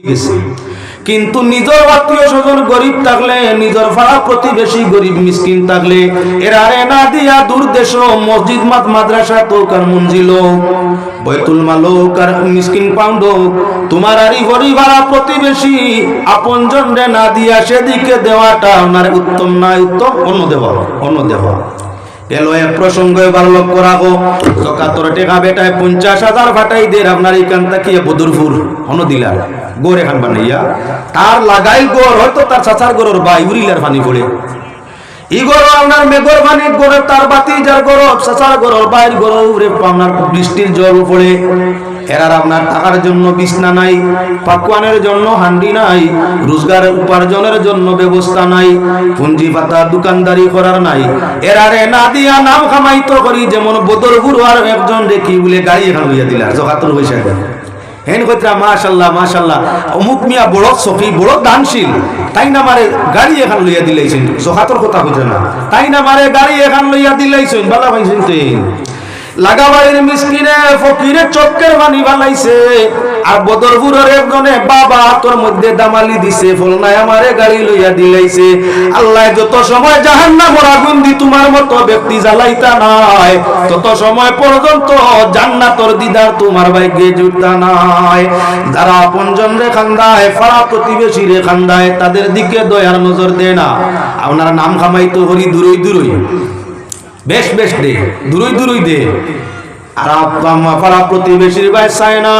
গেছে। কিন্তু নিজের আত্মীয় স্বজন গরিব থাকলে, নিজের পাড়া প্রতিবেশী গরিব মিসকিন থাকলে এরারে না দিয়া দূর দেশ মসজিদ মাদ্রাসা তো কার মঞ্জিল বৈতুল মালক আর মিসকিন পাউন্ড তোমার আরি পরিবার প্রতিবেশী আপনজন রে না দিয়া সেদিকে দেওয়াটা ওনার উত্তম নয়, উত্তম অন্য দেওয়া। এলো এক প্রসঙ্গ এবার লক্ষ্য রাখো, জকাতর টেকা বেটায় 50,000 ফাটাই দের আপনার এইখান থেকে বদরপুর হন দিলার গোর এখান বানাইয়া তার লাগাই গোর হয়তো তার চাচার গোর বা ইউরিলার পানি পড়ে ই গরু আপনার মেঘর পানি গড়ে তার বাতি যার গরব চাচার গরব বাইর গরব আপনার বৃষ্টির জল পড়ে এরার আপনার থাকার জন্য বিছনা নাই, পাকওয়ানের জন্য হান্ডি নাই, রোজগার উপার্জনের জন্য ব্যবস্থা নাই, পুঞ্জি পাতা দোকানদারি করার নাই, এরারে না দিয়া নাম কামাইতো করি যেমন বদরপুর আর একজন দেখি বলে গাড়ি এখান লইয়া দিলা জকাতুর পয়সা হেন কইরা মাশাআল্লাহ মাশাআল্লাহ অমুক মিয়া বড় সখী বড় দানশীল তাই না মারে গাড়ি এখান লইয়া দিলাইছেন জকাতুর কথা কইতে না তাই না মারে গাড়ি এখান লইয়া দিলাইছেন বালা ভাইছেন তেন লাগাবাড়ির মিসকিনে ফকিরে চক্কের পানি বানাইছে আর বদরপুরের একজনে বাবা তোর মধ্যে দামালি দিছে ফলনায় আমারে গাড়ি লইয়া দিলাইছে। আল্লাহ যত সময় জাহান্নামের আগুন দি তোমার মতো ব্যক্তি জ্বালাইতা নাই তত সময় পর্যন্ত জান্নাতের দিদার তোমার ভাগ্যে জুটতা নাই। যারা আপনজন রে খান্দায় পাড়া প্রতিবেশী রে খান্দায় তাদের দিকে দয়ার নজর দেয় না, আপনার নাম খামাইতো হরি দূরই দূরই বেশ বেশ দে দূরই দূরই দে আর আম্মা পাড়া প্রতিবেশীর ভাই চায় না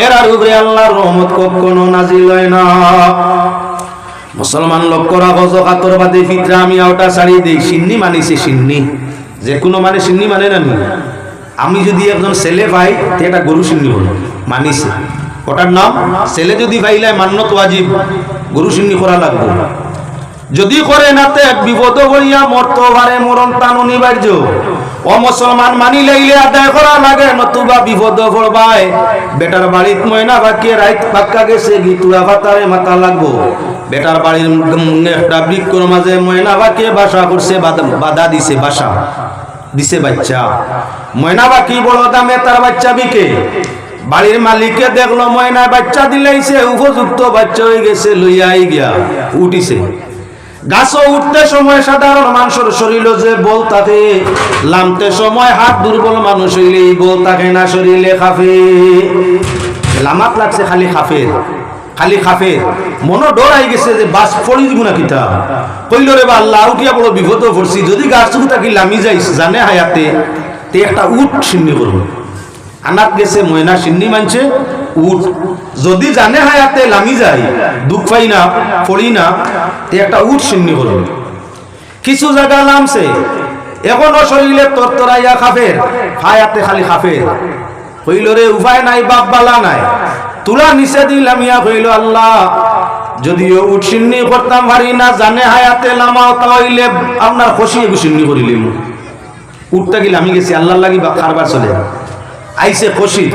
এরার উপরে আল্লাহর রহমত কখনো নাজিল হয় না। মুসলমান লক্ষ্য রাখো যাকাতের বাদে ফিতরা আমি ওটা ছাড়ি দেই সিন্নি মানিছে সিন্নি যে কোনো মানে সিন্নি মানে না নি আমি যদি একজন ছেলে ভাই তে এটা গরু সিন্নি হল মানিছে ওটার নাম ছেলে যদি ভাইলাই মান্যত ওয়াজিব গরু সিন্নি করা লাগবে যদি করে নাতে বিপদ হইয়া মরতে পারে মরণ তান অনিবার্য ও মুসলমান মানি লাইলে আদায় করা লাগে নতুবা বিপদ পড়বায় বেটার বাড়িত ময়না বাকিয়ে রাইত পাক্কা গেছে গিতুরা পাতারে মাথা লাগবো বেটার বাড়ির একটা বৃক্ষর মাঝে ময়না বাকিয়ে বাসা করছে বাধা দিছে বাসা দিছে বাচ্চা ময়না বাকি বড় দামে তার বাচ্চা বিকে বাড়ির মালিককে দেখলো ময়না বাচ্চা দিলাইছে উপযুক্ত বাচ্চা হয়ে গেছে লইয়াই গিয়া উঠিছে গাছও উঠতে সময় সাধারণ মানুষের শরীরে যে বল থাকে লামতে সময় হাত দুর্বল মানুষ হইলে বল থাকে না শরীরে খাফে লামাত লাগছে খালি খাফের মনো ডর আই গেছে যে বাস পড়ি দিব না কিতা কইল রে বা আল্লাহ উঠিয়া বড় বিপদ পড়ছি যদি গাছ থাকি লামি যাইস জানে হায়াতে তে একটা উঠ সিন্নি করব আনাত গেছে ময়না সিন্নি মানছে উঠ যদি জানে হায়াতে লামি যায় দুঃখ পাই না পড়ি না তে একটা উঠ সিন্নি করব কিছু জায়গা নামছে এখনো শরীরে তরতরাইয়া খাফের হায়াতে খালি খাফের কইল রে উপায় নাই বাপ বালা নাই তুলা নিচে দিলাম ইয়া কইল আল্লাহ যদিও উঠ সিন্নি করতাম পারি না জানে হায়াতে লামাও তাইলে আপনার খুশি সিন্নি করিলিম উঠটা গেলে আমি গেছি আল্লাহ লাগি বা কারবার চলে আইছে খুশি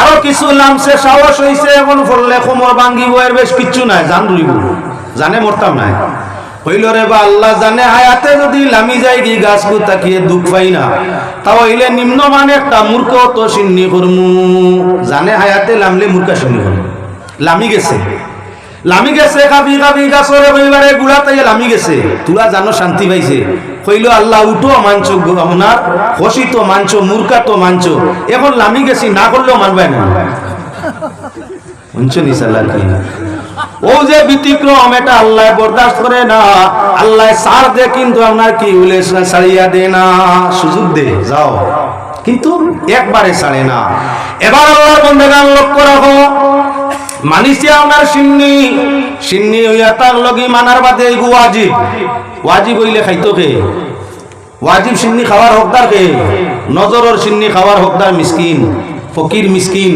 আরো কিছু নামছে সাহস হইছে এখন ফললে কোমর ভাঙ্গিব এর বেশ কিচ্ছু নাই জান রইব জানে মরতাম নাই হইল রে বা আল্লাহ জানে হায়াতে যদি লামি যাই গি গাছকু তাকিয়ে দুঃখ পাই না তাও হইলে নিম্ন মানে একটা মূর্খ তো সিন্নি করমু জানে হায়াতে লামলে মূর্খা সিন্নি করমু লামি গেছে কাবি গাছরে রবিবারে গুড়া তাইয়া লামি গেছে তুলা জানো শান্তি পাইছে কইল আল্লাহ উঠো মানছো আপনার খুশি তো মানছো মূর্খা তো মানছো এখন লামি গেছি না করলেও মানবে না শুনছো নি সাল্লাহ কি ও যে ব্যতিক্রম এটা আল্লাহ বরদাস্ত করে না আল্লাহ সার দে কিন্তু আপনার কি বলে ছাড়িয়া দে না সুযোগ দে যাও কিন্তু একবারে ছাড়ে না। এবার আল্লাহর বান্দাগান লক্ষ্য রাখো মানিছে আপনার সিন্নি হইয়া তার লগি মানার বাদে ওয়াজিব হইলে খাইতো কে ওয়াজিব সিন্নি খাওয়ার হকদার কে নজরের সিন্নি খাওয়ার হকদার মিসকিন ফকির মিসকিন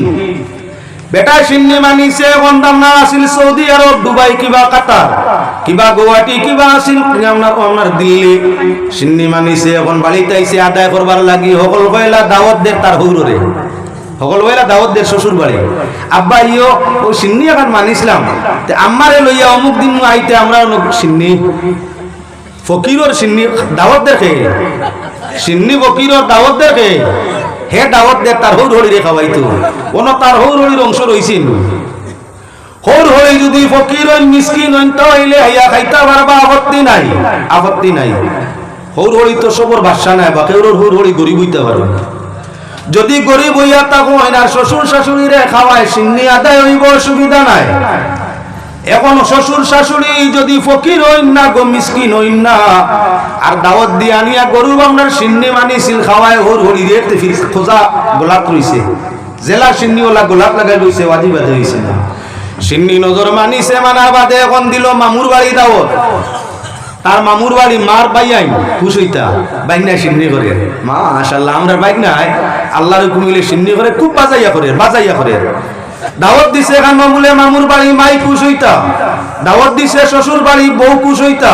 বেটা সিন্নি মানিছে বন্দাম না আসিল সৌদি আরব দুবাই কিবা কাতার কিবা গুয়াহাটি কিবা আসিল আপনার দিল্লি সিন্নি মানিছে এখন বাড়িতে আইছে আদায় করবার লাগি সকল কয়লা দাওয়াত দে তার হৌরে সকল কয়লা দাওয়াত দে শ্বশুর বাড়ি আব্বা ইও ও সিন্নি এখন মানিছিলাম আমারে লইয়া অমুক দিন আইতে আমরা সিন্নি ফকিরর সিন্নি দাওয়াত দেখে সিন্নি ফকিরর দাওয়াত দেখে হে দাওয়াত দে তার হৌর হলি রে খাওয়াইতো কোন তার হৌর হলির অংশ রইছিল যদি ফকির হইন মিসকিন হইন তাইলে হাইয়া খাইতে পারবা, আপত্তি নাই, আপত্তি নাই। হৌরহরি তো সবর বাসা নাই, বা কেউ হৌরহরি গরিব হইতে পারবে। যদি গরিব হইয়া থাকো আর শ্বশুর শাশুড়িরে খাওয়ায় সিন্নি আদায় হইব, অসুবিধা নাই। এখন শ্বশুর শাশুড়ি যদি ফকির হইন না গো, মিসকিন হইন না, আর দাওয়াত দিয়ে আনিয়া গরু আপনার সিন্নি মানিছিল খাওয়ায় হৌরহরি রে খোঁজা গোলাপ রইছে, জেলা সিন্নি ওলা গোলাপ লাগাই রইছে, ওয়াজি বাদে হইছে না। সিন্নি নজর মানিছে, মানা বাদে এখন দিল মামুর বাড়ি দাওয়াত। তার মামুর বাড়ি মার বাইয়াই খুশ হইতা, বাইক নাই সিন্নি করে, মা মাশাআল্লাহ আমরা বাইক নাই, আল্লাহর হুকুম হইলে সিন্নি করে, খুব বাজাইয়া করে, বাজাইয়া করে। দাওয়াত দিছে এখন মামুলে মামুর বাড়ি মাই খুশ হইতা, দাওয়াত দিছে শ্বশুর বাড়ি বউ খুশ হইতা,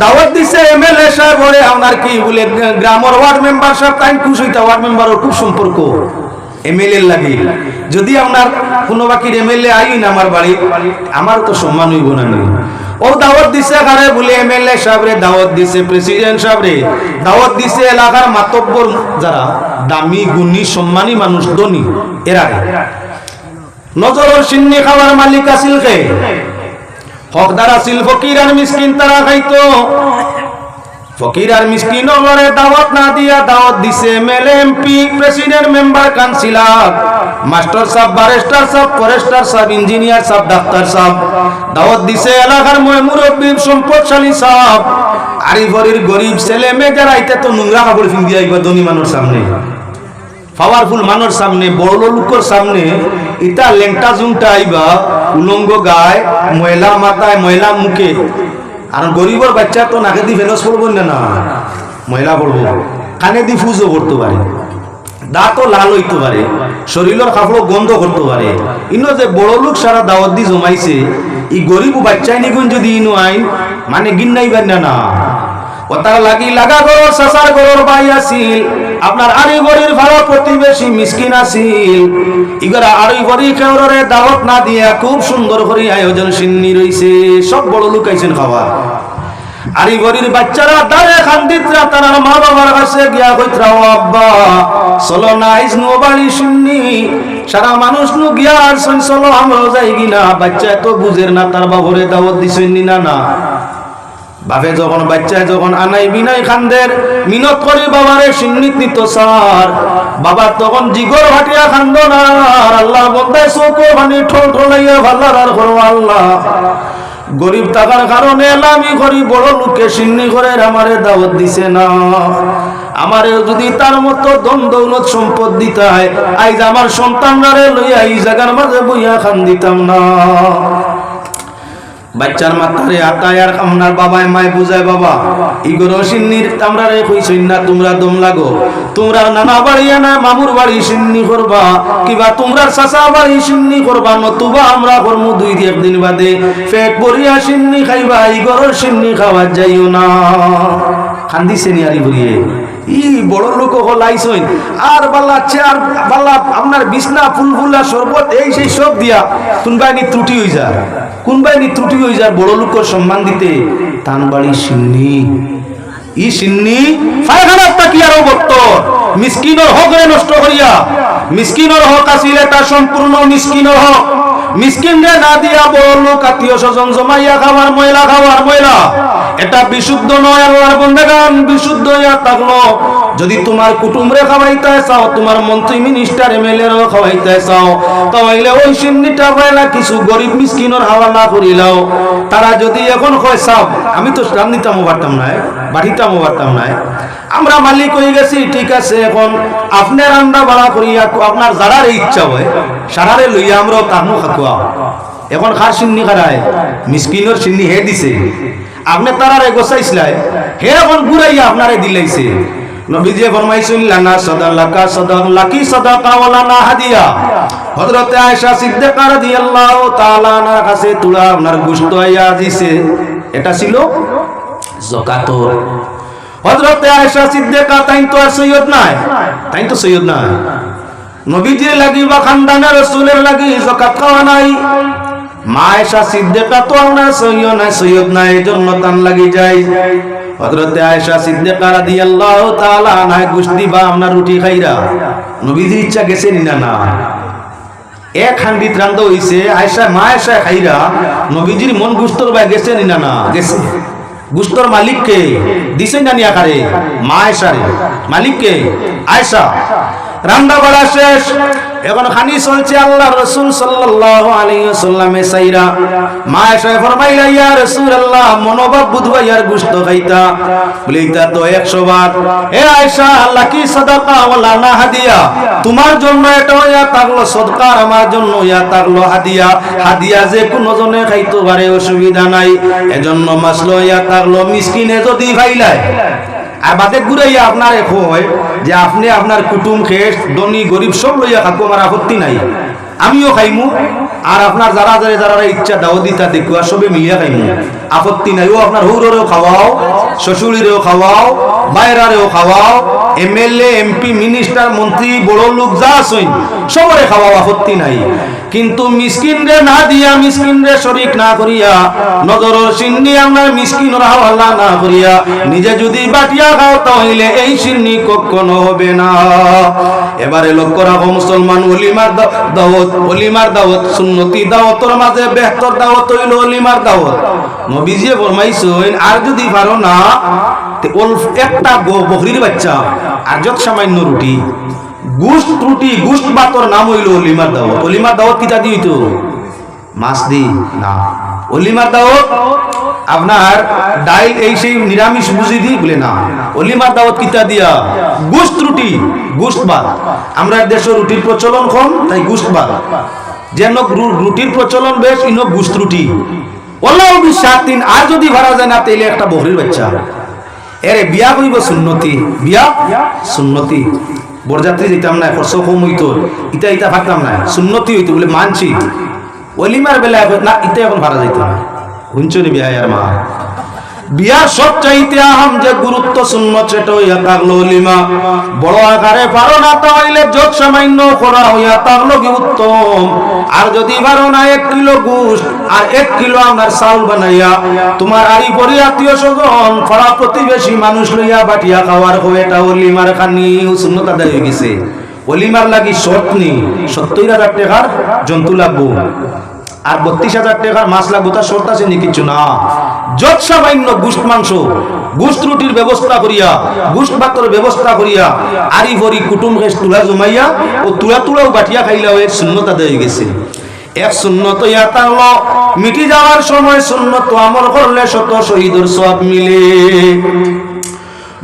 দাওয়াত দিছে এমএলএ সাহেব ওরে আপনার কি বলে গ্রামের ওয়ার্ড মেম্বার সাহেব তাই খুশ হইতা, ওয়ার্ড মেম্বারের খুব সম্পর্ক এমএলএ লাগে। যদি আপনার কোনো বাকির এমএলএ আইন আমার বাড়ি, আমার তো সম্মান হইব না। ও দাওয়াত দিছে কারে বলে এমএলএ সাহেবরে দাওয়াত দিছে, প্রেসিডেন্ট সাহেবরে দাওয়াত দিছে, এলাকার মাতব্বর যারা দামি গুণী সম্মানী মানুষ ধনী এরা। নজরের সিন্নি খাওয়ার মালিক আছিল কে? হকদার আছিল ফকির আর মিসকিন, তারা খাইতো। ফকির আর মিসকিন ওরে দাওয়াত না দিয়া দাওয়াত দিছে MLA, MP, president, member, councillor, master সাহেব, ব্যারিস্টার সাহেব, ফরেস্টার সাহেব, ইঞ্জিনিয়ার সাহেব, ডাক্তার সাহেব। দাওয়াত দিছে এলাকার মুরব্বী, সম্পদশালী সাহেব। আরিফরির গরিব ছেলে মেয়ে যারা আইতে তো নোংরা কাপড় ফিন দিয়া আইবা ধনী মানুষ সামনে, পাওয়ারফুল মানুষ সামনে, বড় লোকের সামনে ইটা লেংটা জুংটা আইবা, উলঙ্গ গায়, ময়লা মাথায়, ময়লা মুখে। আর গরিবর বাচ্চা তো নাকে দি ফেনস পড়ব না, ময়লা পড়বো, কানে দি ফুজও করতে পারে, দাঁতও লাল হইতে পারে, শরীরের কাপড় গন্ধ করতে পারে। ইনো যে বড় লোক সারা দাওয়াত দি জমাইছে, ই গরিব বাচ্চাই নিগুন যদি ইনো আইন মানে গিন্নাইবেন না। ও তার লাগি লাগা গরর সাসার গরর বাই আছিল, আপনার আড়ি গরির ভাড়া প্রতিবেশী মিসকিন আছিল। ইগরা আড়ি গরি কেউরে দাওয়াত না দিয়া খুব সুন্দর করে আয়োজন সিন্নি রইছে, সব বড় লোক আইছেন খাওয়া। আড়ি গরির বাচ্চারা দাঁড়ে খান্দিতরা তার মা বাবার কাছে গিয়া কইতরা, ও আব্বা চলো না ইসনো বাড়ি সিন্নি, সারা মানুষ নু গিয়া আর চলো আমরাও যাই কিনা। বাচ্চা তো বুঝের না তার বাবরে দাওয়াত দিছেন না না। বাপে যখন বাচ্চায় যখন আনাই বিনাই খান্দের মিনত করি বাবারে সিন্নিত নিত সার, বাবার তখন জিগর ভাটিয়া খান্দ না। আল্লাহ বন্দায় চৌকো মানে ঠোল ঠোলাইয়া ভাল্লার আর করো আল্লাহ। গরিব থাকার কারণে এলামি করি বড় লোকে সিন্নি করে আমারে দাওয়াত দিছে না। আমারে যদি তার মতো ধন দৌলত সম্পদ দিতে হয়, আইজ আমার সন্তানরা লইয়া এই জায়গার মাঝে বইয়া খান দিতাম না। বাচ্চার মাথারে আতায় আর আপনার বাবায় মায় বুঝায়, বাবা ইগোর সিন্নির আমরা রে কইছই না, তোমরা দম লাগো, তোমরা নানা বাড়ি না মামুর বাড়ি সিন্নি করবা, কিবা তোমরা চাচা বাড়ি সিন্নি করবা, নতুবা আমরা করমু দুই একদিন বাদে পেট ভরিয়া সিন্নি খাইবা, ইগোর সিন্নি খাওয়া যাইও না। খান্দিছে নি আরি ভরিয়ে ই বড় লোক হলাইছই, আর বাল্লা চেয়ার বাল্লা আপনার বিছনা ফুলফুলা শরবত এই সেই সব দিয়া কোনবাই নি ত্রুটি হয়ে যায়, কোনবাই নি ত্রুটি হয়ে যায় বড় লোকের সম্মান দিতে। তান বাড়ি সিন্নি, ই সিন্নি ফায়খানার তাকি আরো বত্তর, মিসকিনের হক রে নষ্ট করিয়া, মিসকিনের হক আছিল এটা সম্পূর্ণ মিসকিনের হক। মিসকিন রে না দিয়া বড় লোক আত্মীয় স্বজন জমাইয়া খাওয়ার ময়লা, খাওয়ার ময়লা এটা বিশুদ্ধ নয়। আল্লাহর বান্দাগান বিশুদ্ধ হইয়া থাকলো। যদি তোমার কুটুমরে খাওয়াইতে চাও, তোমার মন্ত্রী মিনিস্টার এমএলএরও খাওয়াইতে চাও, তাহলে ওই সিন্নিটা পয়লা কিছু গরিব মিসকিনের হাওয়ালা করিলাও। তারা যদি এখন কয় চাও, আমি তো রান্দিতামও পারতাম না, বাড়িতামও পারতাম না, আমরা মালিক হয়ে গেছি, ঠিক আছে, এখন আপনি রান্না বাড়া করিয়া আপনার যারারে ইচ্ছা হয় সারারে লইয়া আমরাও তাহমু খাকুয়া। এখন খার সিন্নি খারায় মিসকিনের সিন্নি হে দিছে, আপনি তারারে গোসাইছিলাই, হে এখন ঘুরাইয়া আপনারে দিলাইছে। নবীজি ফরমাইছেন লানা সাদালাকা সাদালাকি সাদাকা ওয়ালা না হাদিয়া। হযরতে আয়েশা সিদ্দিকা রাদিয়াল্লাহু তাআলা আনহার কাছে তুলা আপনার গোশত আইয়া দিছে, এটা ছিল যাকাত। হযরতে আয়েশা সিদ্দিকা তাই তো আর সৈয়দ নাই, তাই তো সৈয়দ না, নবীজির লাগি বা খানদানের রাসূলের লাগি যাকাত খাওয়া নাই। মা আয়েশা সিদ্দিকা তো আপনার সৈয়দ নাই, এজন্য তান লাগি যায়। হযরতে আয়েশা সিদ্দিকা রাদিয়াল্লাহু তাআলা আনহা গোশত দিবা আপনার রুটি খাইরা, নবীজির ইচ্ছা গেছে না না, এক হান্ডিত রান্ধ হইছে আয়সা মা আয়সা খাইরা নবীজির মন গুস্তর বাই গেছে না না গেছে গুস্তর মালিককে দিছেন না নিয়া কারে মা আয়সা রে মালিককে আয়সা রান্না করা শেষ এখন খানি চলছে আল্লাহ রাসূল সাল্লাল্লাহু আলাইহি ওয়াসাল্লামে সাইরা মা আয়েশা ফরমাইলা ইয়া রাসূলুল্লাহ মনোভাব বুঝবা ইয়ার গোশত খাইতা বলে এটা তো 100 বার হে আয়েশা আল্লাহ কি সাদাকা ওয়ালা না হাদিয়া তোমার জন্য এটা ইয়া তাগলো সদকা আর আমার জন্য ইয়া তাগলো হাদিয়া হাদিয়া যে কোন জনে খাইতো পারে অসুবিধা নাই এজন্য মাসলো ইয়া তাগলো মিসকিনে যদি খাইলায় আর বাদে ঘুরাইয়া আপনার কয় যে আপনি আপনার কুটুম খেস ধনী গরিব সব লইয়া খাকো আমার আপত্তি নাই আমিও খাইমু আর আপনার যারা যারা ইচ্ছা দাও দিতা দেখুয়া সবে মিলিয়া খাইমু আপত্তি নাই ও আপনার হৌরেও খাওয়াও শ্বশুরেও খাওয়াও বাইরারেও খাওয়াও এমএলএ এমপি মিনিস্টার মন্ত্রী বড় লোক যা আছেন সবরে খাওয়াও আপত্তি নাই কিন্তু মিসকিন রে না দিয়া মিসকিন রে শরীক না করিয়া নজরের সিন্নি আপনার মিসকিন হাওয়ালা না করিয়া নিজে যদি বাটিয়া খাও তাহলে এই সিন্নি কখনো হবে না এবারে লক্ষ্য রাখো মুসলমান ওলিমার দাওয়াত সুন্নতি দাওয়াতের মাঝে বেহতর দাওয়াত হইল ওলিমার দাওয়াত নবীজি ফরমাইছেন আর যদি পারো না তে একটা বকরির বাচ্চা আর যত সামান্য রুটি গুস্ত রুটি গুস্ত ভাতর নাম হইল ওলিমার দাওয়াত ওলিমার দাওয়াত কিটা দি হইতো মাছ দি না ওলিমার দাওয়াত আপনার ডাইল এই সেই নিরামিষ বুঝি দি বলে না ওলিমার দাওয়াত কিটা দিয়া গুস্ত রুটি গুস্ত ভাত আমরা দেশে রুটির প্রচলন কম তাই গুস্ত ভাত যেন রুটির প্রচলন বেশ ইনো গুস্ত রুটি ওলাও বিশাতিন আর যদি ভাড়া যায় না তাইলে একটা বকরির বাচ্চা এরে বিয়া কইব সুন্নতি বিয়া সুন্নতি বরযাত্রী যেতাম না খরচ কম হইতো ইটা ভাবতাম না সুন্নতি হইতো বলে মানছি ওলিমার বেলা না ইটা এখন ভাড়া যাইতো না হুঞ্চনি বিয়া আর মা বিয়া সব চাইতে আহম যে গুরুত্ব সুন্নত সেটা হইয়া থাকলো ওলিমা বড় আকারে পারো না তাহলে যত সামান্য করা হইয়া থাকলো কি উত্তম আর যদি পারো না 1 কিলো গোশত আর 1 কিলো আমার চাউল বানাইয়া তোমার আরি পরি আত্মীয় স্বজন পাড়া প্রতিবেশী মানুষ লইয়া বাটিয়া খাওয়ার হয় এটা ওলিমার খানি সুন্নত আদায় হয়ে গেছে ওলিমার লাগি শর্ত নেই 70,000 টাকার জন্তু লাগবো আর 32,000 টাকার মাছ লাগবো তার শর্ত আছে নি কিছু না যত সামান্য গুস্ত মাংস গুস্ত রুটির ব্যবস্থা করিয়া গুস্ত ভাতের ব্যবস্থা করিয়া আরি ভরি কুটুম খেস তুলা জমাইয়া ও তুলাও বাটিয়া খাইলা এর সুন্নত আদায় হয়ে গেছে এক সুন্নত ইয়া তাহলে মিটি যাওয়ার সময় সুন্নত আমল করলে শত শহীদের সওয়াব মিলে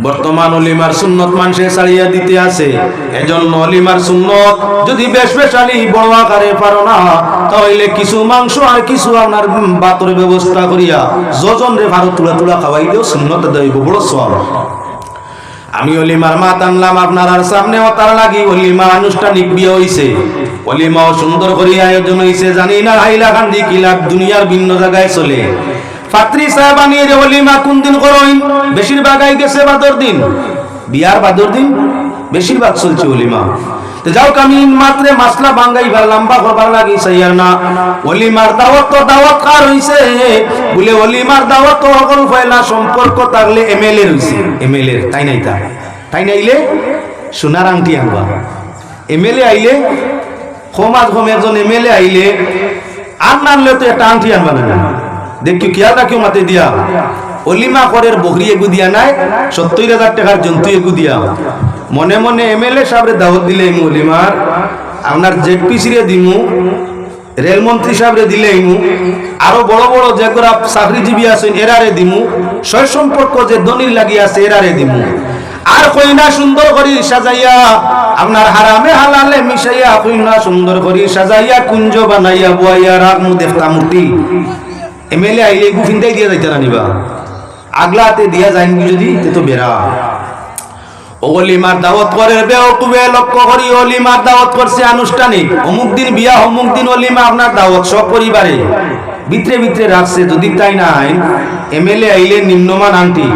বর্তমান ওলিমার সুন্নত মানুষে ছাড়িয়া দিতে আছে এজন্য ওলিমার সুন্নত যদি বেশ বেশালি বড় আকারে পারো না তাহলে কিছু মাংস আর কিছু আপনার ভাতের ব্যবস্থা করিয়া যজন রে ভারত তুলা খাওয়াইলেও সুন্নত দেব বড় সওয়াব আমি ওলিমার মাত আনলাম আপনার আর সামনেও তার লাগি ওলিমা আনুষ্ঠানিক বিয়ে হইছে ওলিমাও সুন্দর করে আয়োজন হইছে জানি না হাইলাকান্দি কিলাব দুনিয়ার ভিন্ন জায়গায় চলে পাত্রী সাহেব আনিয়ে যে ওলিমা কোন দিন করইন বেশিরভাগ আই গেছে বাদর দিন বিয়ার বাদর দিন বেশিরভাগ চলছে ওলিমা তো যাও আমি মাত্রে মাসলা বাঙ্গাইবার লম্বা করবার লাগি সাইয়ার না ওলিমার দাওয়াত তো দাওয়াত কার হইছে বলে ওলিমার দাওয়াত তো সকল ফয়লা সম্পর্ক থাকলে এমএলএ হইছে এমএলএ তাই নাইলে সোনার আংটি আনবা এমএলএ আইলে সমাজ কম একজন এমএলএ আইলে আর নানলে তো একটা আংটি আনবা না দেখি কিয়া রাখিও মাতে দিয়া ওলিমা করের বকরি এগু দিয়া নাই 70,000 টাকার জন্তু এগু দিয়া মনে মনে এমএলএ সাহেবের দাওয়াত দিলে ইমু ওলিমার আপনার জেডপিসি রে দিমু রেলমন্ত্রী সাহেবরে দিলে ইমু আরো বড় বড় যেগুলা চাকরিজীবী আছেন এরারে দিমু সয় সম্পর্ক যে দনির লাগি আছে এরারে দিমু আর কইনা সুন্দর করি সাজাইয়া আপনার হারামে হালালে মিশাইয়া কইনা সুন্দর করি সাজাইয়া কুঞ্জ বানাইয়া বুয়াইয়া রাখমু দেবতা মূর্তি এমএলএ আইলে গুফিনটাই দিয়া যাইতে রানিবা আগলাতে দিয়া যাইনি যদি তো বেরা ওলিমার দাওয়াত করে বেওকুবে লক্ষ্য করি ওলিমার দাওয়াত করছে আনুষ্ঠানিক অমুক দিন বিয়া অমুক দিন ওলিমা আপনার দাওয়াত সব পরিবারে ভিতরে রাখছে যদি তাই নাই এমএলএ আইলে নিম্নমান আংটি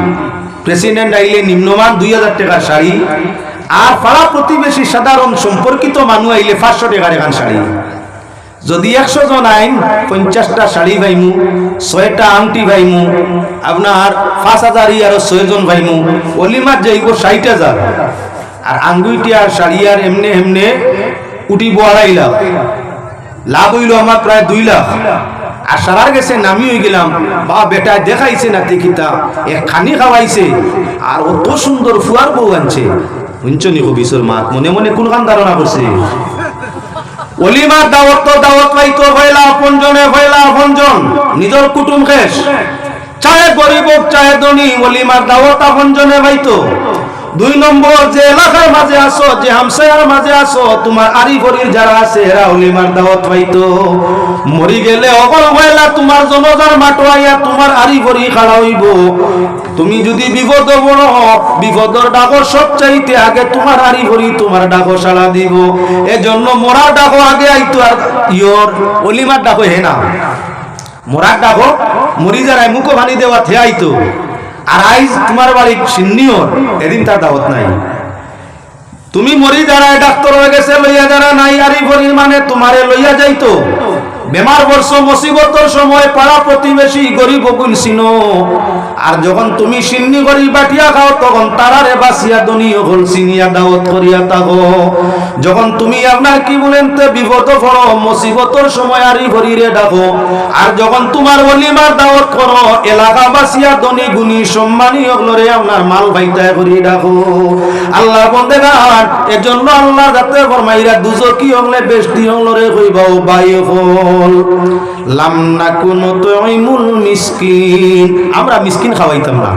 প্রেসিডেন্ট আইলে নিম্নমান 2,000 টাকার শাড়ি আর পাড়া প্রতিবেশী সাধারণ সম্পর্কিত মানুষ আইলে 500 টাকার এখান শাড়ি যদি 100 জন আইন 50টা শাড়ি ভাইমু 6টা আংটি ভাইমু আপনার 5,000 আর 6 জন ভাইমু ওলিমার যাইব 60,000 আর আঙ্গুইটি আর শাড়ি আর এমনে উঠিব 2.5 লাখ লাভ হইল আমার প্রায় 2 লাখ। আর সারার গেছে নামি হয়ে গেলাম, বা বেটা দেখাইছে না দেখিতা এক খানি খাওয়াইছে, আর অত সুন্দর ফুয়ার বউ আনছে। শুনছনি কবিসর মাত মনে মনে কোন কান ধারণা করছে? অলিমার দাওয়াত তো দাওয়াত পাইতো হইলা আপনজনে, হইলা আপনজন নিজের কুটুম খেস, চাহে গরিব হোক চাহে ধনী, অলিমার দাওয়াত আপনজনে পাইতো। 2 নম্বর, যে এলাকার মাঝে আসো, যে হামসায়ার মাঝে আসো, তোমার আরি ফরির যারা আছে এরা অলিমার দাওয়াত পাইতো। মরি গেলে অকল হইলা তোমার জনজার মাটো আইয়া তোমার আরি ফরি খাড়া হইব। তুমি যদি বিপদ বড় বিপদর ডাকর সবচাইতে আগে তোমার আরি ফরি তোমার ডাকো সাড়া দিব। এজন্য মরার ডাকো আগে আইতো, আর ইয়র অলিমার ডাকো হে না। মরার ডাকো মরি যারাই মুখো ভানি দেওয়া থে আইতো। আর আইজ তোমার বাড়ি সিন্নিও এদিন তার দাওয়াত নাই। তুমি মরি দাঁড়ায় ডাক্তার হয়ে গেছে লইয়া যারা নাই আরি ভরির মানে তোমারে লইয়া যাইতো। বেমার বর্ষ মুসিবতর সময় পাড়া প্রতিবেশী গরিব বকুল চিনো। আর যখন তুমি সিন্নি করি বাটিয়া খাও তখন তারারে বাসিয়া দনি হল চিনিয়া দাওয়াত করিয়া থাকো। যখন তুমি আপনার কি বলেন তো বিপদ পড়ো মুসিবতর সময় আরি ভরিরে ডাকো। আর যখন তোমার ওলিমার দাওয়াত করো এলাকা বাসিয়া দনি গুণী সম্মানী হলরে আপনার মাল ভাইতায় করি ডাকো। আল্লাহ বন্দেগান এজন্য আল্লাহ যাতে ফরমাইরা দুজকি হলে বেশটি হলরে কইবাও বাই হল লাম নাকুন তুইমুল মিসকিন। আমরা মিসকিন খাওয়াইতাম না।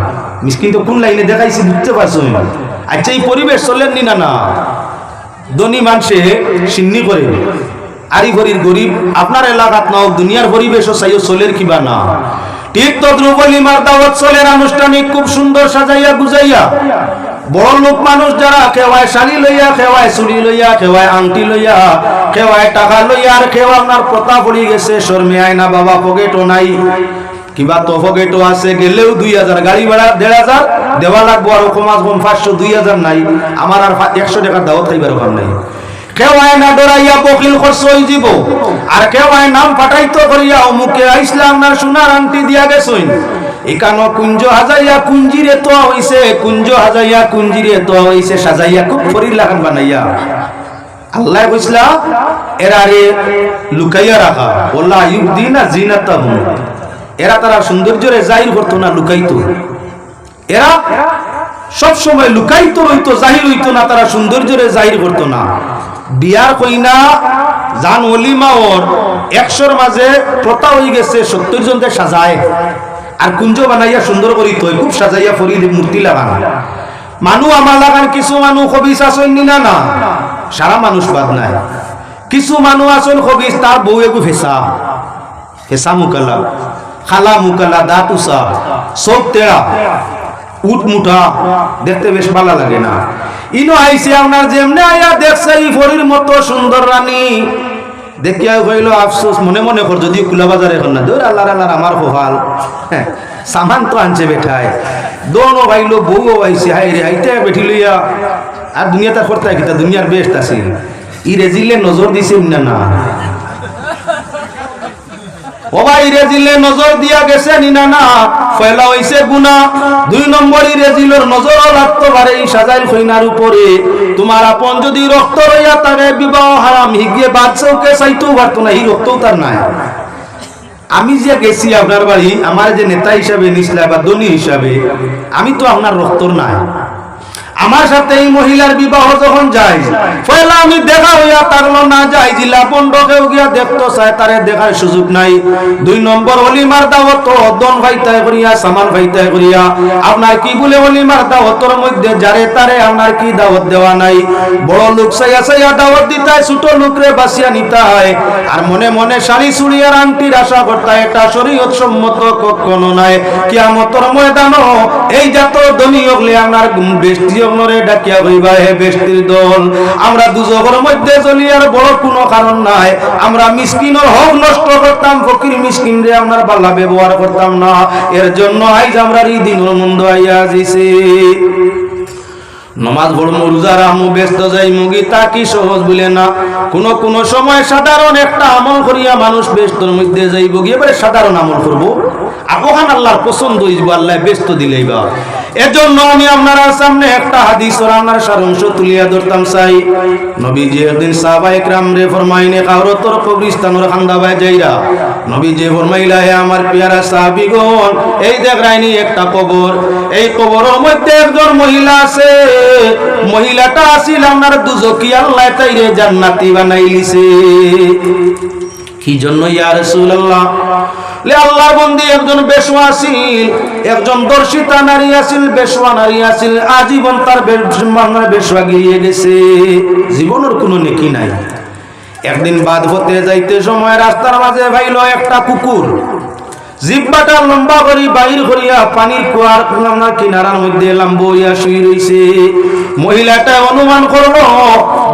মিসকিন তো কোন লাইনে দেখাইছি বুঝতে পারছো? আচ্ছা এই পরিবেশ চলেননি না? না, ধনী মানুষে সিন্নি করে আরি ভরির গরিব আপনার এলাকাত নাও দুনিয়ার পরিবেশও চাইও চলের কিবা না। ঠিক তদ্রুপ অলিমার দাওয়াত চলের আনুষ্ঠানিক খুব সুন্দর সাজাইয়া বুঝাইয়া। বড় লোক মানুষ যারা খেওয়ায় শাড়ি লইয়া, খেওয়ায় চুড়ি লইয়া, খেওয়ায় আংটি লইয়া, খেওয়ায় টাকা লইয়া, আর খেওয়া আপনার প্রতা পড়ি গেছে শর্মে আয় না বাবা পকেটও নাই, কিবা তো পকেটও আছে গেলেও 2000 গাড়ি ভাড়া 1500 দেওয়া লাগবো, আর কমাস কম 500 2000 নাই, আমার আর 100 টাকার দাওয়াত খাইবার কাম নাই। কেওয়ায় না ডরাইয়া বকিল খরচ হয়ে যাব, আর কেওয়ায় নাম ফাটাইতো করিয়া অমুকে ইসলাম না সোনার আংটি দিয়া গেছইন। এখানো কুঞ্জ হাজাইয়া কুঞ্জিরে তো হইছে, কুঞ্জ হাজাইয়া কুঞ্জিরে তো হইছে, সাজাইয়া খুব ফরির লাগান বানাইয়া। আল্লাহ কইসলা এরারে লুকাইয়া রাখা, ওলা ইউদিনা জিনাতাহুম। এরা তারা সৌন্দর্যরে জাহির করতো না, লুকাইতো। এরা সব সময় লুকাইতো রইতো, জাহির হইতো না, তারা সৌন্দর্যরে জাহির করতো না। বিয়ার কইনা জান ওলিমা ওর 100-র মাঝে প্রথা হয়ে গেছে 70 জনকে সাজায় আর কুঞ্জ বানাইয়া সুন্দর করিত, খুব সাজাইয়া ফরি মূর্তি লাগানো। মানু আমার লাগান কিছু মানুষ খবিস আসেন না, না সারা মানুষ বাদ নাই। কিছু মানুষ আসেন খবিস, তার বউ এগু ফেসা ফেসা মুকালা, খালা মুকালা, দাঁত উষা, সব তেড়া, উট মুঠা, দেখতে বেশ ভালো লাগে না। ইনো আইসে আপনার যেমনে আয়া দেখছে এই ফরির মতো সুন্দর রানী, দেখিয়া হইল আফসোস, মনে মনে কর যদি কুলা বাজার এখন না দৌড় আল্লাহ আল্লাহ আমার হোহাল সামান তো আনছে বেঠায়, দোনো ভাইলো বউও আইসে, হাই রে হাইতে বেঠি লইয়া। আর দুনিয়া তার করতে কিতা দুনিয়ার বেস্ট আছে, ই রেজিলে নজর দিছে না না ও ভাই, রেজিলে নজর দিয়া গেছে নিনা না, ফয়লা হইছে গুনাহ। 2 নম্বর রেজিলের নজর লাগতো পারে এই সাজাইল খইনার উপরে। তোমার আপন যদি রক্ত রইয়া তারে বিবাহ হারাম হিগে বাদশাকে চাইতেও পারতো না, এই রক্তও তার নাই। আমি যে গেছি আপনার বাড়ি, আমার যে নেতা হিসাবে নিসলা বা দনি হিসাবে, আমি তো আপনার রক্তর নাই। আমার সাথে এই মহিলার বিবাহ যখন যাই, পয়লা আমি দেখা হইয়া তারলো না যাই, জিলা বন্ধকেও গিয়া দেখতো চাই, তারে দেখার সুযোগ নাই। 2 নম্বর অলিমার দাওয়াত দন ভাইতায় করিয়া, সামান ভাইতায় করিয়া, আপনার কি বলে অলিমার দাওয়াতর মধ্যে যারে তারে আপনার কি দাওয়াত দেওয়া নাই। বড় লোক চাইয়া চাইয়া দাওয়াত দিতায়, ছোট লোকরে বাসিয়া নিতায়, আর মনে মনে শাড়ি চুড়িয়ার আংটির আশা করতায়। এটা শরীয়ত সম্মত কখনো নাই। কিয়ামতের ময়দানও এই জাত ধনী হলে আপনার বেশটি নরে ডাকিয়া কইবা, হে বেশটির দল, আমরা দুজকের মধ্যে চলি আর বড় কোনো কারণ নাই। আমরা মিসকিনের হক নষ্ট করতাম, ফকির মিসকিন রে আপনার বাল্লা ব্যবহার করতাম না। এর জন্য আইজ আমরা এই দিনের মন্দ আইয়া যাইছে। নমাজ পড়মু, রোজা রাখমু, ব্যস্ত যাই মুগি, তা কি সহজ বলে না। কোন সময় সাধারণ একটা আমল করিয়া মানুষ ব্যস্তর মধ্যে যাইব, গিয়ে এবারে সাধারণ আমল করবো, আর ওখান আল্লাহর পছন্দ হইব, আল্লাহ ব্যস্ত দিলেই বা এজন্য আমি আপনারা সামনে একটা হাদিস ওর আপনার সারাংশ তুলিয়া ধরতাম চাই। নবীজি একদিন সাহাবায়ে কেরাম রে ফরমাইনে কাওরতর কবরস্থানের খান্দাবায় যাইরা নবীজি ফরমাইলা, হে আমার পিয়ারা সাহাবীগণ, এই দেখ রাইনি একটা কবর, এই কবরের মধ্যে একজন মহিলা আছে, মহিলাটা আছিল আপনার দুজকি, আল্লাহ তাইরে জান্নাতি বানাইলিছে। কি জন্য ইয়া রাসূলুল্লাহ? লে আল্লাহর বন্দী একজন বেশওয়া আছিল, একজন দর্শিতা নারী আছিল, বেশওয়া নারী আছিল, আজীবন তার বেশওয়া গিয়ে গেছে, জীবনের কোনো নেকি নাই। একদিন বাদ হতে যাইতে সময় রাস্তার মাঝে ভাইল একটা কুকুর, জিব্বাটা লম্বা করি বাইর করিয়া পানির কুয়ার কিনারার মধ্যে লাম্বইয়া শুই রইছে। মহিলাটা অনুমান করলো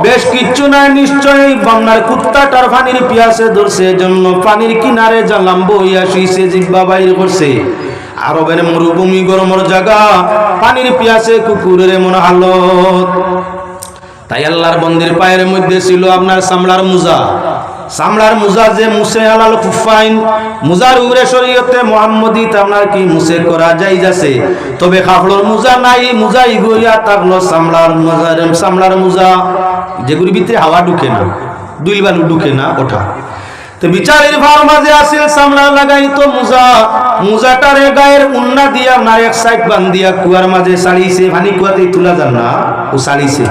বেশ কিচ্ছু নাই, নিশ্চয়ই বাংলার কুত্তাটার পানির পিয়াসে ধরছে, জন্য পানির কিনারে যা লাম্বইয়া শুইছে, জিব্বা বাইর করছে। আরবের মরুভূমি গরমের জায়গা, পানির পিয়াসে কুকুরের এমন হালত। তাই আল্লাহর বন্দির পায়ের মধ্যে ছিল আপনার চামড়ার মোজা, চামড়ার মোজা যে মুছে হালাল কুফাইন, মোজার উপরে শরীয়তে মুহাম্মদী আপনার কি মুছে করা যায় যাচ্ছে, তবে কাপড়ের মোজা নাই, মোজাই গইয়া থাকলো চামড়ার মোজা, চামড়ার মোজা যেগুলির ভিতরে হাওয়া ঢুকে না, দুই বালু ঢুকে না ওঠা। তো বিচারের ভার মাঝে আসিল চামড়া লাগাইতো মোজা, মোজাটারে গায়ের উন্না দিয়া আপনার এক সাইড বান্ধিয়া কুয়ার মাঝে ছাড়িয়েছে, পানি কুয়াতেই তুলা যান না, ও ছাড়িয়েছে।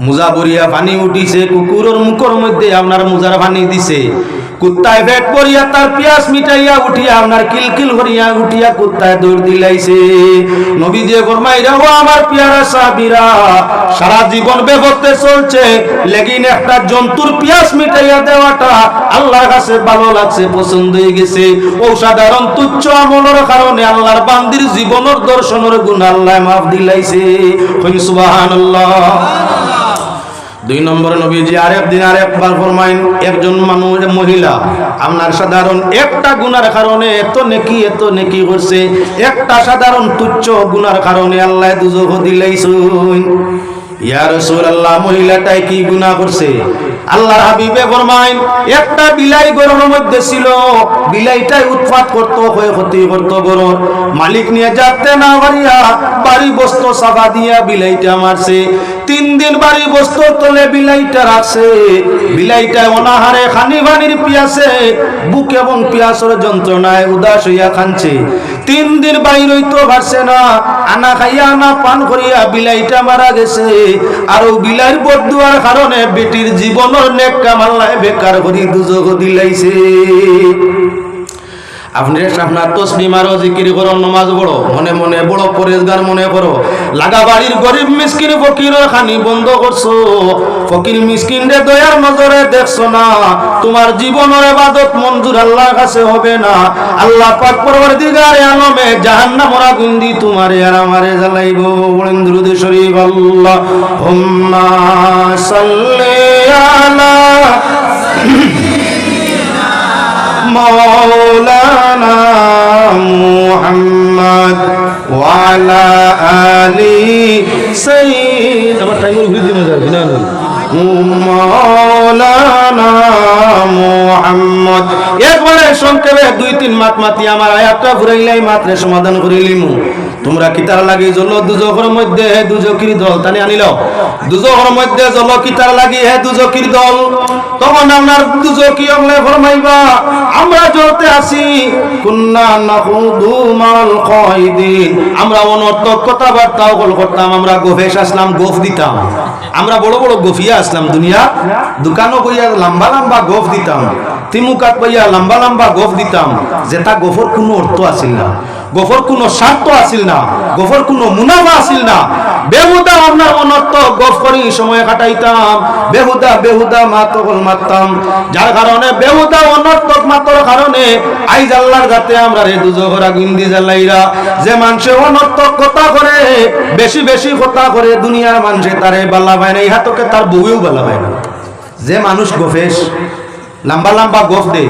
মোজা বরিয়া পানি উঠিছে, কুকুরের মুখের মধ্যে আপনার মোজার পানি দিছে, কুত্তায় পেট করিয়া তার পিয়াস মিটাইয়া উঠিয়া আপনার কিলকিল করিয়া উঠিয়া কুত্তায় দৌড় দিলাইছে। নবীজি ফরমাইরা, ও আমার পিয়ারা সাহাবীরা, সারা জীবন বেপথে চলছে, লেকিন একটা জন্তুর পিয়াস মিটাইয়া দেওয়াটা আল্লাহর কাছে ভালো লাগছে, পছন্দ হয়ে গেছে। ও সাধারণ তুচ্ছ আমলের কারণে আল্লাহর বান্দির জীবনের দর্শনের গুণ আল্লাহ মাফ দিলাইছে। কই সুবহানাল্লাহ। দুই নম্বর নবীজি আরেকবার ফরমাইন, একজন মানুষ মহিলা আপনার সাধারণ একটা গুনার কারণে এত নেকি করছে, একটা সাধারণ তুচ্ছ গুনার কারণে আল্লাহ দুজখ দিলাইছেন। ইয়া রাসূলুল্লাহ, মহিলাটাই কি গুনাহ করছে? আল্লাহর হাবিবে ফরমাইন, একটা বিলাই গরুর মধ্যে ছিল, বিলাইটাই উৎপাত করত, ক্ষতি করত, গরু মালিক নিয়ে যাতে না পারিয়া বাড়ি বস্তু সাফা দিয়া বিলাইটা মারছে। 3 দিন বাড়ি বস্তু তলে বিলাইটা রাখছে, বিলাইটা অনাহারে খানি পানির পিয়াসে বুক এবং পিয়াসের যন্ত্রণায় উদাস হইয়া খানছে। 3 দিন বাইর হইতে পারছে না, আনা খাইয়া আনা পান করিয়া বিলাইটা মারা গেছে। আর বিলাইর বদুয়ার কারণে বেটির জীবনের নেক কাম আল্লাহ বেকার করি দুজখ দিলাইছে। আপনি আপনার তসবিহ মারো, জিকির করো, নামাজ পড়ো, মনে মনে বড় পরেজগার মনে করো, লাগা বাড়ির গরিব মিসকিন ফকিরের খানি বন্ধ করছো, ফকির মিসকিন রে দয়ার নজরে দেখছো না, তোমার জীবনের ইবাদত মঞ্জুর আল্লাহর কাছে হবে না। আল্লাহ পাক পরওয়ারদিগার আলমে জাহান্নামের আগুন দি তোমারে আর আমারে জ্বালাইবো। বলেন দুরূদ শরীফ, আল্লাহুম্মা সাল্লি আলা মাওলানা মুহাম্মদ ওয়া আলা আলি সাইয়্যিদ আমার টাইমের ভিতরে মজা হবে না মাওলানা মুহাম্মদ। একবারে সংক্ষেপে 2-3 মাত মাতি আমার আয়াতটা ঘুরাইলাই মাত্রে সমাধান করিলিমু। তোমরা কিতার লাগি জল দুজখের মধ্যে হে দুজকির দল টানি আনিল, দুজখের মধ্যে জল কিতার লাগি হে দুজকির দল। তখন আপনার দুজকি অংলে ফরমাইবা, আমরা জ্বলতে আসি কুন্না নাখুদু মাল কায়দিন, আমরা অনর্থক কথাবার্তা করতাম, আমরা গোফেশ আসলাম, গোফ দিতাম, আমরা বড় বড় গফিয়া আসলাম, দুনিয়া দোকানও বইয়া লম্বা লম্বা গোফ দিতাম, তিমুকাত বইয়া লম্বা লম্বা গোফ দিতাম, যেটা গোফর কোনো অর্থ আসিল না, গোফর কোনো স্বার্থ আসিল না, গোফর কোনো মুনাফা আসিল না। বেহুদা আপনার অনর্থক গফ করি সময় কাটাইতাম, বেহুদা মাতকল মারতাম, যার কারণে বেহুদা অনর্থক মাতর কারণে আইজ আল্লাহর যাতে আমরা রে দুজখরা গুন্দি জ্বালাইরা। যে মানুষে অনর্থক কথা করে, বেশি বেশি কথা করে, দুনিয়ার মানুষে তারে বালা পায় না, ইহাতকে তার বউও বালা পায় না। যে মানুষ গোফেশ লম্বা লম্বা গোফ দে,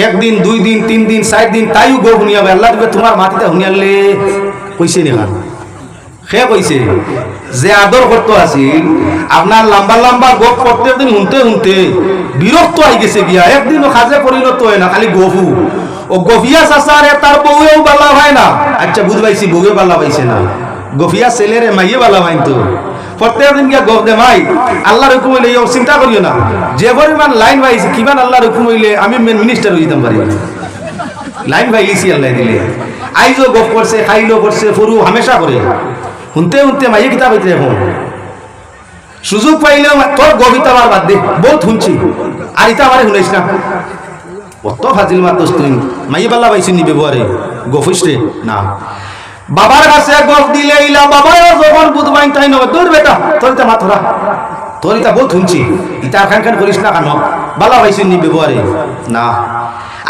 1 দিন 2 দিন 3 দিন 4 দিন তাইও গোফ হুনিয়াবে, আল্লাহ দিবে তোমার মাটিতে হুনিয়ালে কইছে নি খান সে কইছে যে আদর করতে আসিল আপনার লম্বা লম্বা গোফ প্রত্যেক দিন শুনতে শুনতে বিরক্ত হয়ে গেছে গিয়া, একদিনও কাজে পরিণত হয় না, খালি গোফু ও গফিয়া চাচারে তার বউয়েও বালা হয় না। আচ্ছা বুঝ পাইছি, বউয়ে বালা পাইছে না, গফিয়া ছেলেরে মাইয়ে বালা হয় তো প্রত্যেক দিন গিয়া গফ দে ভাই আল্লাহর হুকুম হইলে চিন্তা করিও না, যে পরিমাণ লাইন পাইছি কিমান আল্লাহর হুকুম হইলে আমি মিনিস্টার হয়ে যেতাম পারি, লাইন পাইলিছি আল্লাহ দিলে। আইজও গফ করছে, খাইলো করছে, ফরু হামেশা করে শুনতে শুনতে মাইয়ে কিতাব হইতে এখন সুযোগ পাইলে তোর গভিতা আমার বাদ দে, বহুত শুনছি আর ইটা আমারে শুনাইস না। কত ফাজিল মাতস তুই, মাইয়ে পাল্লা পাইছি নি ব্যবহারে গফিস রে না। বাবার কাছে গফ দিলে ইলা বাবাও যখন বুধবাই তাই নয় তোর বেটা তোর ইটা মাথরা, তোর ইটা বহুত শুনছি, ইটা খান খান করিস না কেন, বালা পাইছি নি ব্যবহারে না।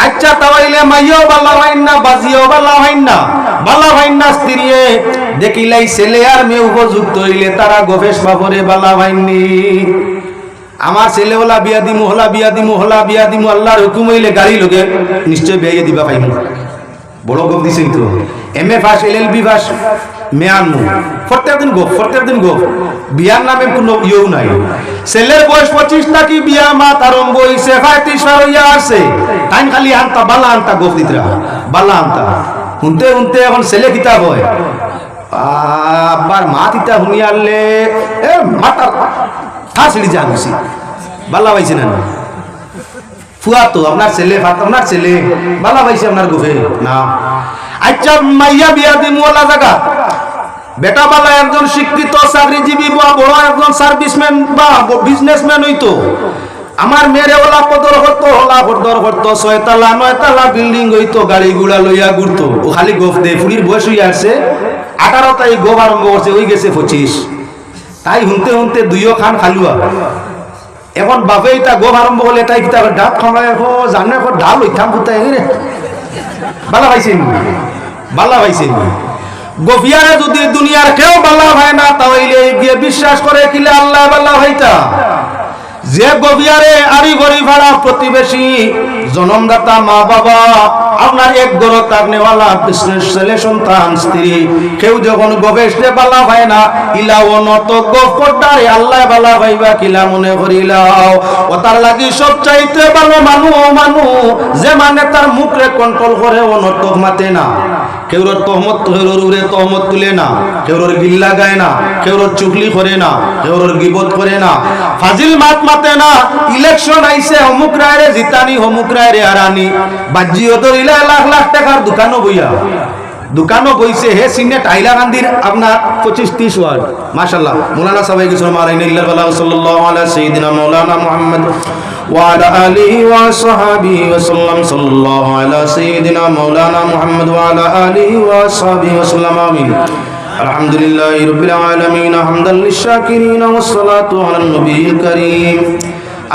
আচ্ছা তাওয়াইলে মাইয়াও বালা হইন না, বাজিও বালা হইন না, বালা হইন না স্ত্রীয়ে দেখিলাই ছেলে আর মেয়ে উপযুক্ত হইলে তারা গফেশ বাবরে বালা হইননি। আমার ছেলে হলা বিয়া দিমু, হলা বিয়া দিমু, হলা বিয়া দিমু, আল্লাহর হুকুম হইলে গাড়ি লোকে নিশ্চয় বিয়ে দিবা পাইমু। বড় গপ দিছেন তো, MA পাস, LLB পাস, মেয়ানমু প্রত্যেক দিন গপ, বিয়ার নামে কোনো ইয়েও নাই। ছেলের বয়স 25 নাকি বিয়া মাত আরম্ভ হইছে, 35 পার হইয়া আছে, টাইম খালি আনতা বালা আনতা গপ দিতরা, বালা আনতা শুনতে শুনতে এখন ছেলে কিতাব হয় আবার মা তিতা শুনিয়া আনলে এ মাতার ছিড়ি যা গেছি, বালা পাইছে না ফুয়া তো আপনার ছেলে, আপনার ছেলে বালা পাইছে আপনার গোফে না। আচ্ছা মাইয়া বিয়া দিমু ওলা জায়গা, বেটা বালা একজন শিক্ষিত চাকরিজীবী বা বড় একজন সার্ভিসম্যান বা বিজনেসম্যান হইতো, আমার মেয়েরে ওলা কদর করতো, ওলা কদর করতো, 6 তলা 9 তলা বিল্ডিং হইতো, গাড়ি গুড়া লইয়া ঘুরতো, ও খালি গোফ দে। ফুড়ির বয়স হইয়া আসছে 18, তাই গোফ আরম্ভ করছে, ওই গেছে 25, তাই শুনতে শুনতে দুইও খান খালুয়া। এখন বাপে এটা গোফ আরম্ভ করলে তাই কিতা ডাব খাওয়ায় জানে এখন ডাল ওইখান কোথায় রে বালা পাইছেন, বালা পাইছেন। গফিয়ারে যদি দুনিয়ার কেউ বালা হয় না তাহলে গিয়ে বিশ্বাস করে কিলে আল্লাহ বালা হইতা। যে গফিয়ারে আরি গরি ভাড়া প্রতিবেশী জন্মদাতা মা বাবা আপনার এক গড় তাকনেওয়ালা বিজনেস ছেলে সন্তান স্ত্রী কেউ যখন গবেষতে বালা হয় না ইলা অনত গফ করতারে আল্লাহ বালা ভাইবা কিলা মনে করিলাও। ও তার লাগি সবচাইতে ভালো মানু যে মানে তার মুখরে কন্ট্রোল করে অনত মাতে না, কেউর তহমত কেউরে তহমত তুলে না, কেউর গিল্লা গায় না, কেউর চুগলি করে না, কেউর গিবত করে না, ফাজিল মাত মাতে না। ইলেকশন আইছে অমুক রায়রে জিতানি, অমুক রায়রে হারানি, বাজ্যিও ধরিলে লাখ লাখ টাকার দোকানও বইয়া, দোকানও বইছে হে সিনে টাইলা গান্ধীর আপনার 25-30 ওয়ার্ড মাশাআল্লাহ। মৌলানা সাহেব কিছু মারাইন ইল্লাহ ওয়ালা সাল্লাল্লাহু আলা সাইয়্যিদিনা মাওলানা মুহাম্মদ ওয়া আলা আলিহি ওয়া সাহবিহি ওয়া সাল্লাম, সাল্লাল্লাহু আলা সাইয়্যিদিনা মাওলানা মুহাম্মদ ওয়া আলা আলিহি ওয়া সাহবিহি ওয়া সাল্লাম, আমিন। আলহামদুলিল্লাহি রাব্বিল আলামিন হামদাল লিশাকিরিন ওয়াস সালাতু আলান নবিয়্যিল কারীম।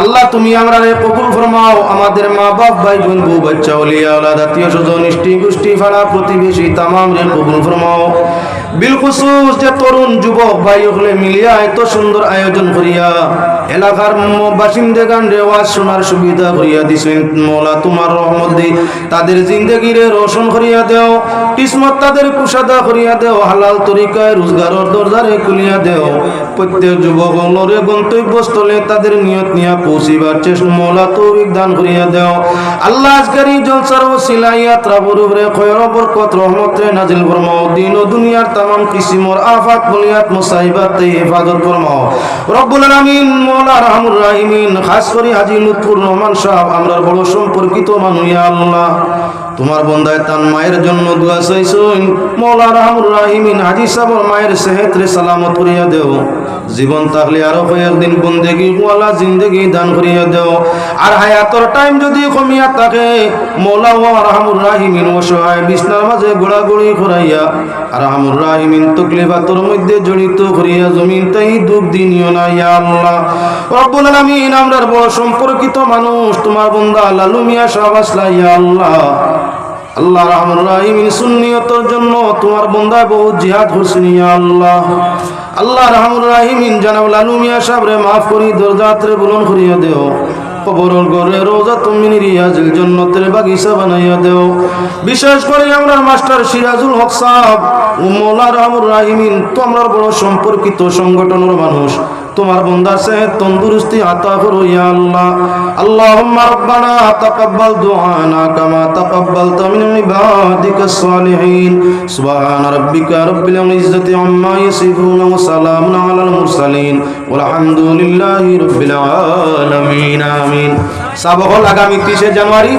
আল্লাহ তুমি আমরারে কবুল ফরমাও, আমাদের মা বাপ ভাই বোন বউ বাচ্চা ওলিয়া আওলাদ আত্মীয় স্বজন ইষ্টি গোষ্ঠী পাড়া প্রতিবেশী তামাম রে কবুল ফরমাও। বিলখুসুস যে তরুণ যুবক ভাই হলে মিলিয়া এত সুন্দর আয়োজন করিয়া এলাকার বাসিন্দাগান রেওয়াজ শোনার সুবিধা করিয়া দিছেন মওলা, তোমার রহমত দি তাদের জিন্দেগিরে রোশন করিয়া দেও, কিসমত তাদের কুশাদা করিয়া দেও, হালাল তরিকায় রোজগারের দরজারে খুলিয়া দেও। প্রত্যেক যুবক নরে গন্তব্যস্থলে তাদের নিয়ত নিয়া পৌঁছিবার চেষ্টা মওলা তৌফিক দান করিয়া দেও। আল্লাহ আজকের এই জলসার ওসিলা ইয়াত্রা বরুবরে খয়র বরকত রহমতে নাজিল ফরমাও, দিন ও দুনিয়ার तमाम किस्मोर आफात बलियात मुसाइबात ते हिफाजत फरमाओ रब्बुल आलामीन मौला रहमुर राहिमीन। खास করে হাজী লুৎফুর রহমান সাহেব আমরার বড় সম্পর্কিত মানুষ ইয়া আল্লাহ, তোমার বান্দায় তার মায়ের জন্য দোয়া চাইছেন মওলা রহমুর রাহিমিন। হাজী সাহেবের মায়ের সেহত রে সালামত করিয়া দেও, জীবন থাকলে আরো কয়েকদিন বন্দেগি ওয়ালা জিন্দেগি দান করিয়া দেও। আর হায়াতর টাইম যদি কমিয়া থাকে মওলা রহমুর রাহিমিন অসহায় বিছনার মাঝে গোড়াগড়ি করাইয়া রহমুর রাহিমিন তকলিফাতর মধ্যে জড়িত করিয়া জমিন তাই দুঃখ দিনিও না ইয়া আল্লাহ রব্বুল আলামিন। আমরার বড় সম্পর্কিত মানুষ তোমার বান্দা লালু মিয়া সাহেব আসলা ইয়া আল্লাহ। আল্লাহ রহমুর রাহিমিন সুন্নিয়তের জন্য তোমার বান্দায় বহুত জিহাদ করছেন ইয়া আল্লাহ। আল্লাহ রহমুর রাহিমিন জানাব লালু মিয়া সাহেবরে মাফ করি দরজাতরে বুলন্দ করিয়া দেও, কবরের ঘরে রোজা তুমি রিয়াজুল জান্নাতের বাগিচা বানাইয়া দেও। বিশেষ করে আমরা মাস্টার সিরাজুল হক সাহেব ও মওলা রহমুর রাহিমিন তোমরা বড় সম্পর্কিত সংগঠনের মানুষ, তোমার বান্দা সে তন্দুরুস্তি আতা করো ইয়া আল্লাহ। আল্লাহুম্মা রাব্বানা তাকাব্বাল দুআনা কামা তাকাব্বালতা মিন ইবাদিকাস সালিহিন। সুবহান রাব্বিকা রাব্বিল ইজ্জাতি আম্মা ইয়াসিফুন ওয়া সালামুন আলাল মুরসালিন ওয়ালহামদুলিল্লাহি রাব্বিল আলামিন। আমিন। সাবহল আগামী 30 জানুয়ারি